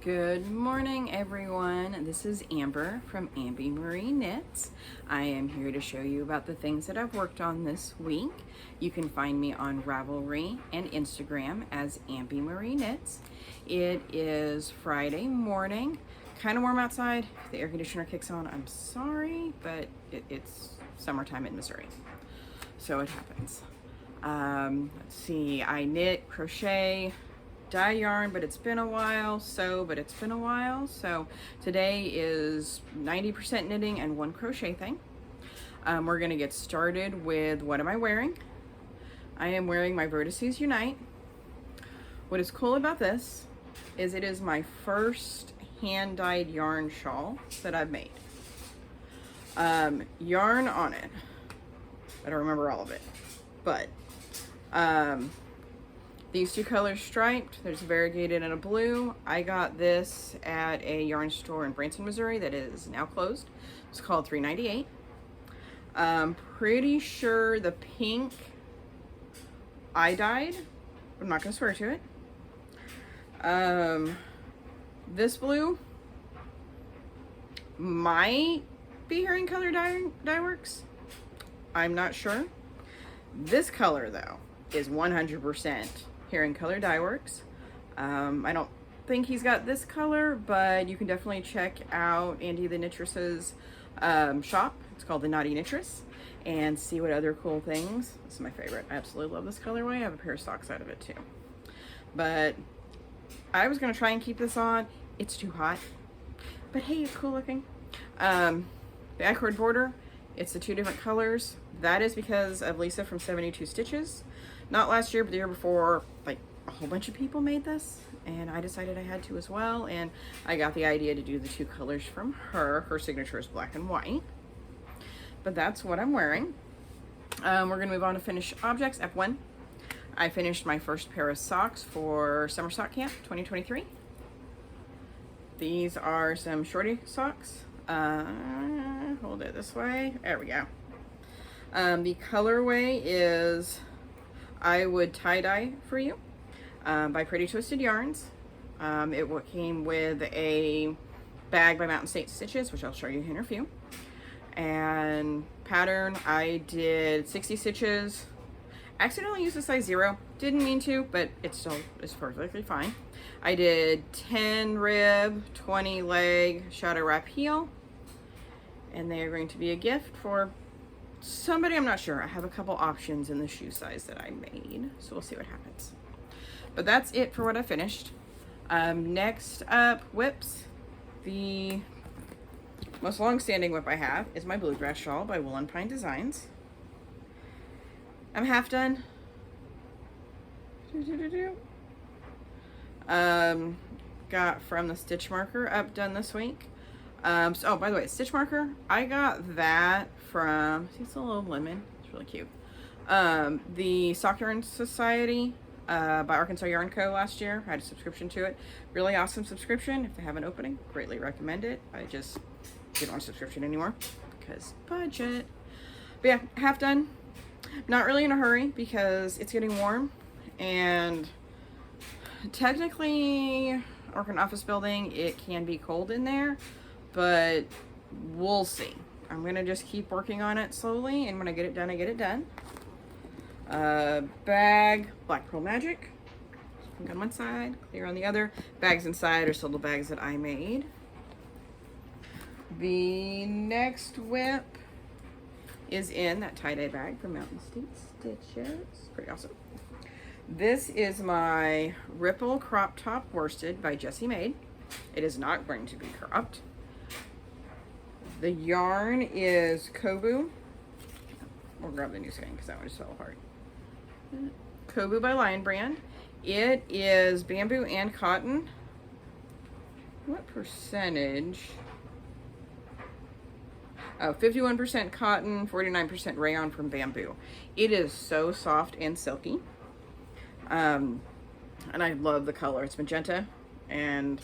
Good morning, everyone. This is Amber from Ambymarieknits. I am here to show you about the things that I've worked on this week. You can find me on Ravelry and Instagram as Ambymarieknits. It is Friday morning. Kind of warm outside. The air conditioner kicks on. I'm sorry, but it's summertime in Missouri, so it happens. Let's see. I knit, crochet, dye yarn, but it's been a while. So today is 90% knitting and 1 crochet thing. We're gonna get started with what am I wearing? I am wearing my Vertices Unite. What is cool about this is it is my first hand-dyed yarn shawl that I've made. Yarn on it, I don't remember all of it, but these 2 colors striped. There's variegated and a blue. I got this at a yarn store in Branson, Missouri that is now closed. It's called $3.98. Pretty sure the pink I dyed. I'm not gonna swear to it. This blue might be Herring Color Dye Works. I'm not sure. This color though is 100% Herring Color Dye Works. I don't think he's got this color, but you can definitely check out Andy the Knitress's shop. It's called the Naughty Knitress, and see what other cool things. This is my favorite. I absolutely love this colorway. I have a pair of socks out of it too. But I was gonna try and keep this on. It's too hot, but hey, it's cool looking. The accord border, it's the 2 different colors. That is because of Lisa from 72 Stitches. Not last year, but the year before, like a whole bunch of people made this, and I decided I had to as well, and I got the idea to do the 2 colors from her. Her signature is black and white, but that's what I'm wearing. We're gonna move on to finished objects. F1. I finished my first pair of socks for Summer Sock Camp 2023. These are some shorty socks. Hold it this way. There we go. The colorway is I Would Tie-Dye For You by Pretty Twisted Yarns. It came with a bag by Mountain State Stitches, which I'll show you in a few. And pattern, I did 60 stitches. Accidentally used a size 0. Didn't mean to, but it still is perfectly fine. I did 10 rib, 20 leg, shadow wrap heel. And they are going to be a gift for somebody, I'm not sure. I have a couple options in the shoe size that I made, so we'll see what happens. But that's it for what I finished. Next up, whips. The most long-standing whip I have is my Bluegrass Shawl by Wool and Pine Designs. I'm half done. Got from the stitch marker up done this week. Oh, by the way, stitch marker, I got that from, see, it's a little lemon. It's really cute. The Sock Yarn Society by Arkansas Yarn Co. last year. I had a subscription to it. Really awesome subscription. If they have an opening, greatly recommend it. I just didn't want a subscription anymore because budget. But yeah, half done. Not really in a hurry because it's getting warm, and technically, work in an office building, it can be cold in there, but we'll see. I'm gonna just keep working on it slowly, and when I get it done, I get it done. Bag, Black Pearl Magic. Pink on one side, clear on the other. Bags inside are still the bags that I made. The next whip is in that tie-dye bag from Mountain State Stitches. Pretty awesome. This is my Ripple Crop Top Worsted by Jessie Maid. It is not going to be cropped. The yarn is Kobu. We'll grab the new skein because that one just fell apart. Kobu by Lion Brand. It is bamboo and cotton. What percentage? Oh, 51% cotton, 49% rayon from bamboo. It is so soft and silky. And I love the color. It's magenta, and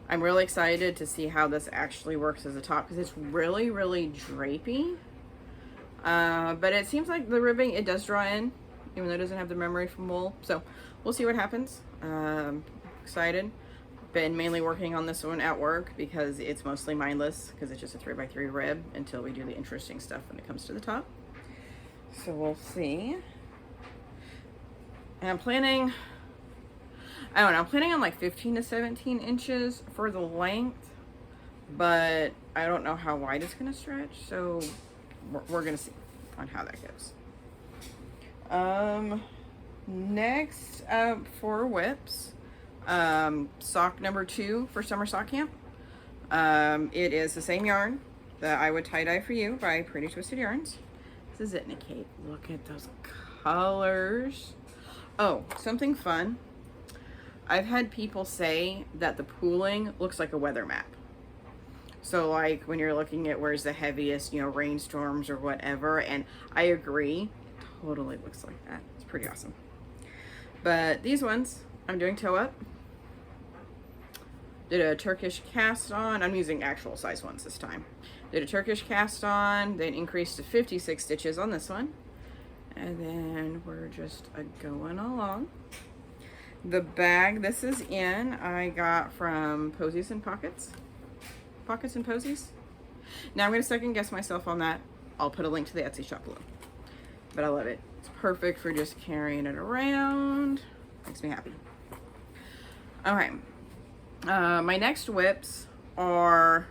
I'm really excited to see how this actually works as a top because it's really, really drapey. But it seems like the ribbing, it does draw in, even though it doesn't have the memory from wool. So we'll see what happens. Excited. been mainly working on this one at work because it's mostly mindless because it's just a 3x3 rib until we do the interesting stuff when it comes to the top. So we'll see. And I'm planning, I don't know, I'm planning on like 15 to 17 inches for the length, but I don't know how wide it's going to stretch, so we're going to see on how that goes. Next up for whips, sock number 2 for summer sock camp. It is the same yarn that I would tie-dye for you by Pretty Twisted Yarns. This is it, Kate. Look at those colors. Oh, something fun. I've had people say that the pooling looks like a weather map. So like when you're looking at where's the heaviest, you know, rainstorms or whatever, and I agree, it totally looks like that. It's pretty awesome. But these ones, I'm doing toe up. Did a Turkish cast on. I'm using actual size ones this time. Did a Turkish cast on, then increased to 56 stitches on this one. And then we're just going along. The bag this is in, I got from Posies and Pockets. Pockets and Posies. Now I'm going to second guess myself on that. I'll put a link to the Etsy shop below. But I love it. It's perfect for just carrying it around. Makes me happy. Okay. My next whips are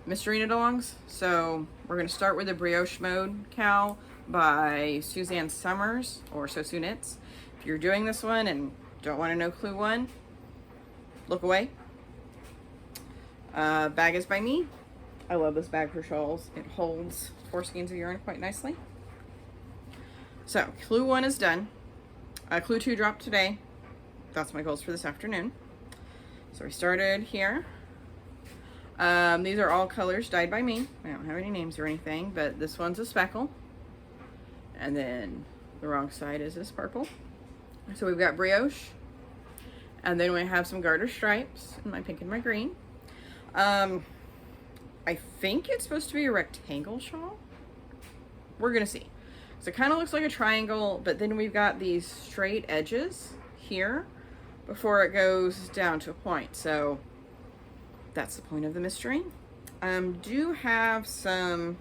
mystery knit-alongs. So we're going to start with the Brioche Mode cow by Suzanne Summers, or Sosu Knits. If you're doing this one and don't want to know clue 1, look away. Bag is by me. I love this bag for shawls. It holds 4 skeins of yarn quite nicely. So clue 1 is done. Clue 2 dropped today. That's my goals for this afternoon. So we started here. These are all colors dyed by me. I don't have any names or anything, but this one's a speckle. And then the wrong side is this purple. So we've got brioche. And then we have some garter stripes in my pink and my green. I think it's supposed to be a rectangle shawl. We're gonna see. So it kind of looks like a triangle, but then we've got these straight edges here before it goes down to a point. So that's the point of the mystery. Do have some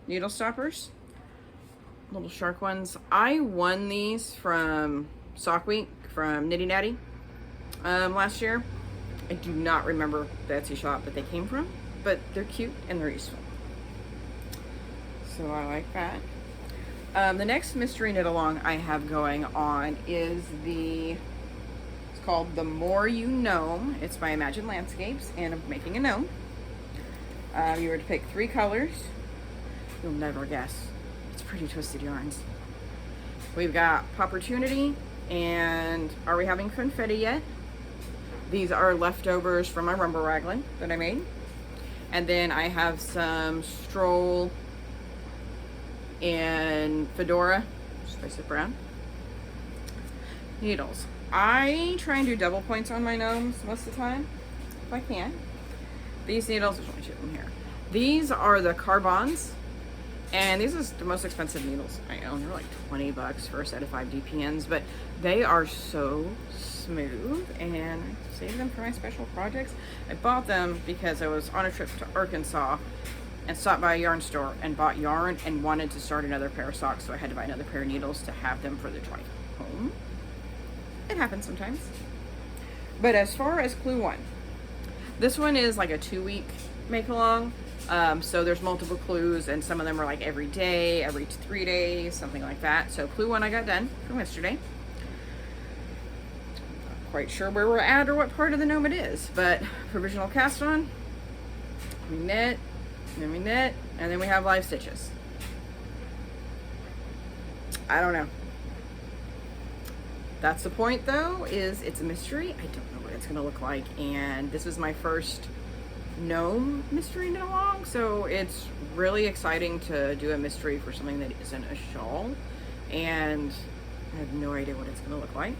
needle stoppers, little shark ones. I won these from Sock Week from Nitty Natty last year. I do not remember the Etsy shop that they came from, but they're cute and they're useful. So I like that. The next mystery knit along I have going on is it's called The More You Gnome. It's by Imagine Landscapes, and I'm making a gnome. You were to pick 3 colors. You'll never guess. It's Pretty Twisted Yarns. We've got Popportunity and Are We Having Funfetti Yet? These are leftovers from my rumble raglan that I made. And then I have some Stroll and Fedora, spice of brown, needles. I try and do double points on my gnomes most of the time, if I can. These needles, there's only 2 of them here. These are the Carbons, and these are the most expensive needles I own. They're like 20 bucks for a set of 5 DPNs, but they are so smooth, and I save them for my special projects. I bought them because I was on a trip to Arkansas and stopped by a yarn store and bought yarn and wanted to start another pair of socks, so I had to buy another pair of needles to have them for the drive home. It happens sometimes. But as far as clue 1, this one is like a 2-week make along. So there's multiple clues, and some of them are like every day, every 3 days, something like that. So clue 1 I got done from yesterday. Not quite sure where we're at or what part of the gnome it is, but provisional cast on, we knit, then we knit, and then we have live stitches. I don't know. That's the point though, is it's a mystery. I don't know what it's gonna look like, and this is my first gnome mystery knit along, so it's really exciting to do a mystery for something that isn't a shawl, and I have no idea what it's gonna look like.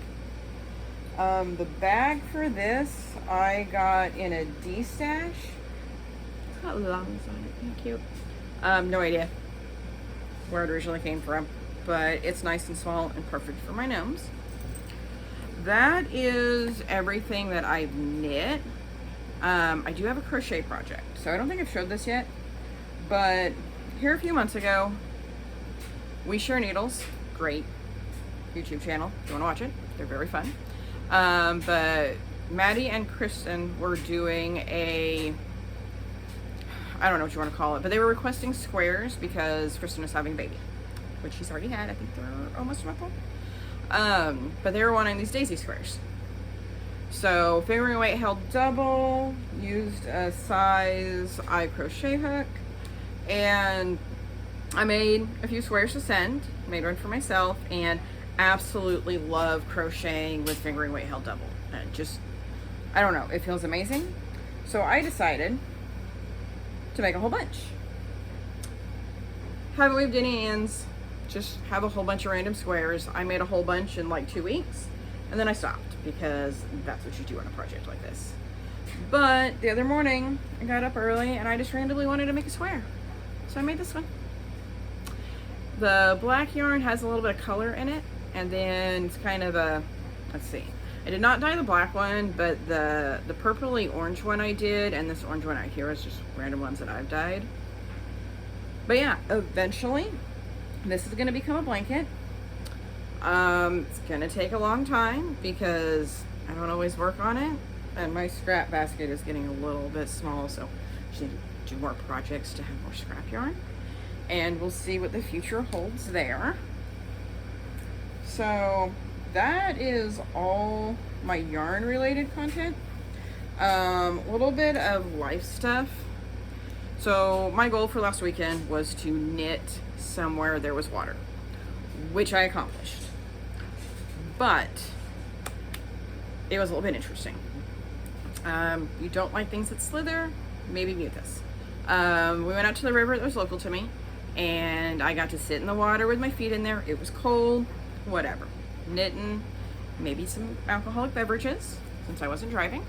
The bag for this I got in a D-stash. It's got lungs on it, thank you. No idea where it originally came from, but it's nice and small and perfect for my gnomes. that is everything that I've knit. I do have a crochet project, so I don't think I've showed this yet, but here a few months ago, We Share Needles, great YouTube channel if you want to watch it. They're very fun. But Maddie and Kristen were doing a, I don't know what you want to call it, but they were requesting squares because Kristen is having a baby, which she's already had. I think they're almost a month old. But they were wanting these daisy squares. So fingering weight held double, used a size I crochet hook, and I made a few squares to send, made one for myself, and absolutely love crocheting with fingering weight held double. Just, I don't know, it feels amazing. So I decided to make a whole bunch. Haven't weaved any ends, just have a whole bunch of random squares. I made a whole bunch in like 2 weeks, and then I stopped because that's what you do on a project like this. But the other morning, I got up early and I just randomly wanted to make a square. So I made this one. The black yarn has a little bit of color in it, and then it's kind of a, let's see. I did not dye the black one, but the purpley orange one I did, and this orange one out here is just random ones that I've dyed. But yeah, eventually, this is gonna become a blanket. It's gonna take a long time because I don't always work on it, and my scrap basket is getting a little bit small, so I just need to do more projects to have more scrap yarn, and we'll see what the future holds there. So that is all my yarn related content. A little bit of life stuff. So my goal for last weekend was to knit somewhere there was water, which I accomplished. But it was a little bit interesting. You don't like things that slither? Maybe mute this. We went out to the river that was local to me, and I got to sit in the water with my feet in there. It was cold, whatever. Knitting, maybe some alcoholic beverages, since I wasn't driving.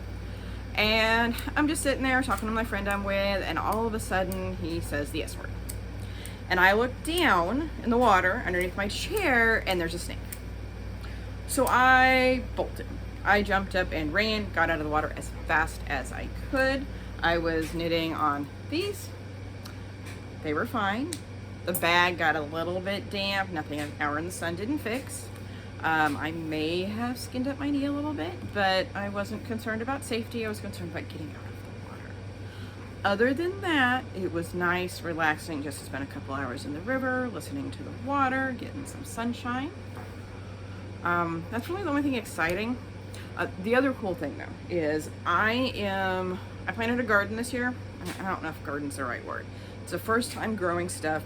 And I'm just sitting there talking to my friend I'm with, and all of a sudden he says the S word. And I look down in the water underneath my chair, and there's a snake. So I bolted. I jumped up and ran, got out of the water as fast as I could. I was knitting on these. They were fine. The bag got a little bit damp. Nothing an hour in the sun didn't fix. I may have skinned up my knee a little bit, but I wasn't concerned about safety. I was concerned about getting out of the water. Other than that, it was nice, relaxing, just to spend a couple hours in the river, listening to the water, getting some sunshine. That's really the only thing exciting. The other cool thing though is I planted a garden this year. I don't know if garden's the right word. It's the first time growing stuff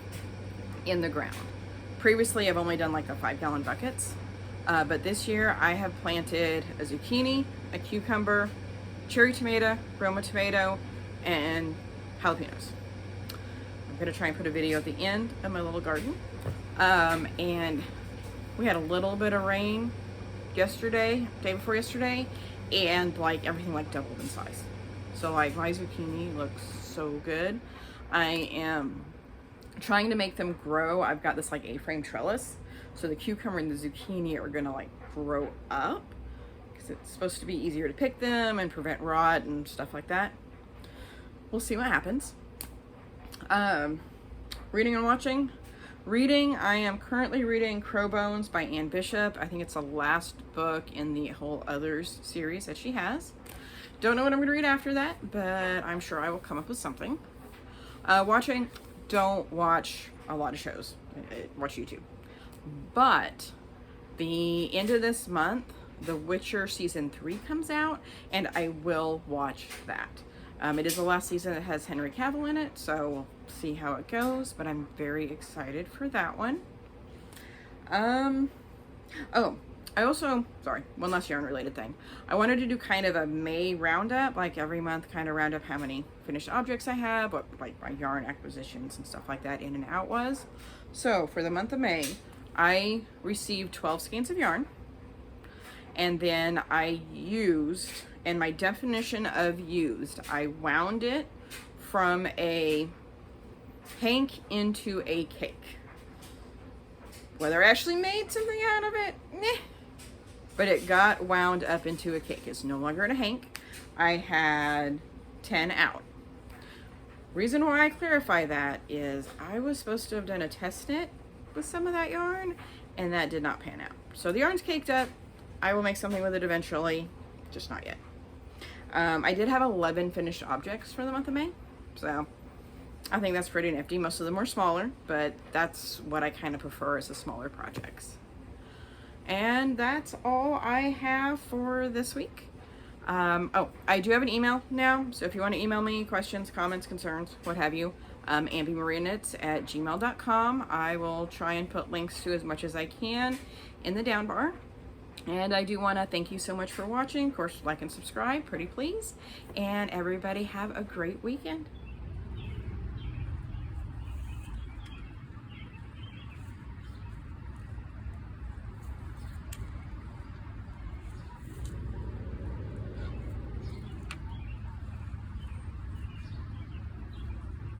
in the ground. Previously I've only done like the 5-gallon buckets, but this year I have planted a zucchini, a cucumber, cherry tomato, Roma tomato, and jalapenos. I'm gonna try and put a video at the end of my little garden. And we had a little bit of rain yesterday, day before yesterday, and like everything like doubled in size. So like my zucchini looks so good. I am trying to make them grow. I've got this like A-frame trellis, so the cucumber and the zucchini are gonna like grow up because it's supposed to be easier to pick them and prevent rot and stuff like that. We'll see what happens. Reading and watching. Reading, I am currently reading Crow Bones by Anne Bishop. I think it's the last book in the whole Others series that she has. Don't know what I'm going to read after that, but I'm sure I will come up with something. Watching, don't watch a lot of shows. Watch YouTube. But the end of this month, The Witcher Season 3 comes out, and I will watch that. It is the last season that has Henry Cavill in it, so we'll see how it goes, but I'm very excited for that one. Oh, I also, sorry, one last yarn related thing. I wanted to do kind of a May roundup, like every month kind of round up how many finished objects I have, what like my yarn acquisitions and stuff like that in and out was. So for the month of May, I received 12 skeins of yarn, and then I used, and my definition of used, I wound it from a hank into a cake. Whether I actually made something out of it, but it got wound up into a cake. It's no longer in a hank. I had 10 out. Reason why I clarify that is I was supposed to have done a test knit with some of that yarn, and that did not pan out. So the yarn's caked up. I will make something with it eventually, just not yet. I did have 11 finished objects for the month of May, so I think that's pretty nifty. Most of them were smaller, but that's what I kind of prefer, is the smaller projects. And that's all I have for this week. Oh, I do have an email now, so if you want to email me questions, comments, concerns, what have you, ambymarieknits@gmail.com. I will try and put links to as much as I can in the down bar. And I do want to thank you so much for watching. Of course, like and subscribe, pretty please. And everybody have a great weekend.